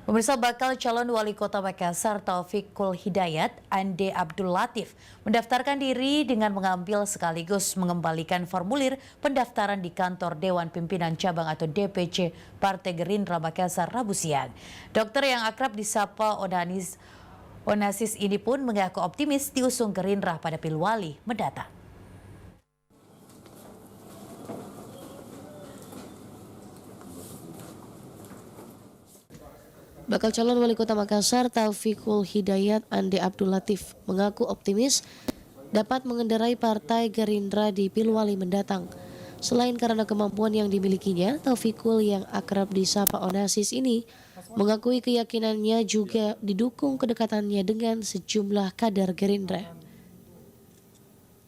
Pemirsa, bakal calon wali kota Makassar Taufikul Hidayat Ande Abdul Latif mendaftarkan diri dengan mengambil sekaligus mengembalikan formulir pendaftaran di kantor Dewan Pimpinan Cabang atau DPC Partai Gerindra Makassar Rabu siang. Dokter yang akrab disapa Onasis ini pun mengaku optimis diusung Gerindra pada Pilwali mendatang. Bakal calon wali kota Makassar Taufikul Hidayat Ande Abdul Latif mengaku optimis dapat mengendarai partai Gerindra di Pilwali mendatang. Selain karena kemampuan yang dimilikinya, Taufikul yang akrab disapa Onasis ini mengakui keyakinannya juga didukung kedekatannya dengan sejumlah kader Gerindra.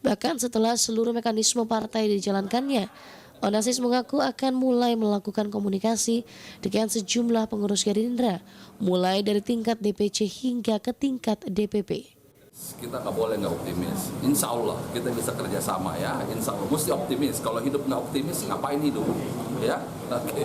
Bahkan setelah seluruh mekanisme partai dijalankannya, Onasis mengaku akan mulai melakukan komunikasi dengan sejumlah pengurus Gerindra, mulai dari tingkat DPC hingga ke tingkat DPP. Kita nggak boleh nggak optimis. Insya Allah kita bisa kerjasama ya. Insya Allah mesti optimis. Kalau hidup nggak optimis, ngapain hidup? Ya. Okay.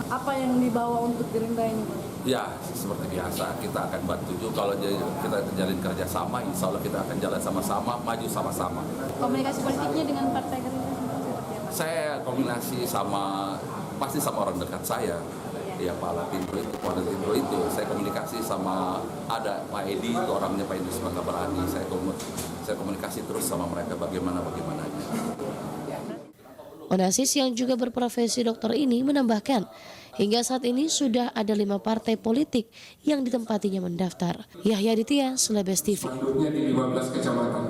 Apa yang dibawa untuk Gerindra ini, Pak? Ya, seperti biasa kita akan bantu juga. Kalau kita jalin kerjasama, Insya Allah kita akan jalan sama-sama, maju sama-sama. Komunikasi politiknya dengan Partai Gerindra? Saya kombinasi pasti sama orang dekat saya, ya Pak Latindro itu, saya komunikasi sama ada Pak Edi, itu orangnya Pak Edi Semoga Berani, saya komunikasi terus sama mereka bagaimananya. Onasis yang juga berprofesi dokter ini menambahkan, hingga saat ini sudah ada 5 partai politik yang ditempatinya mendaftar. Yahya Aditya, Celebes TV. Selanjutnya di 15 kecamatan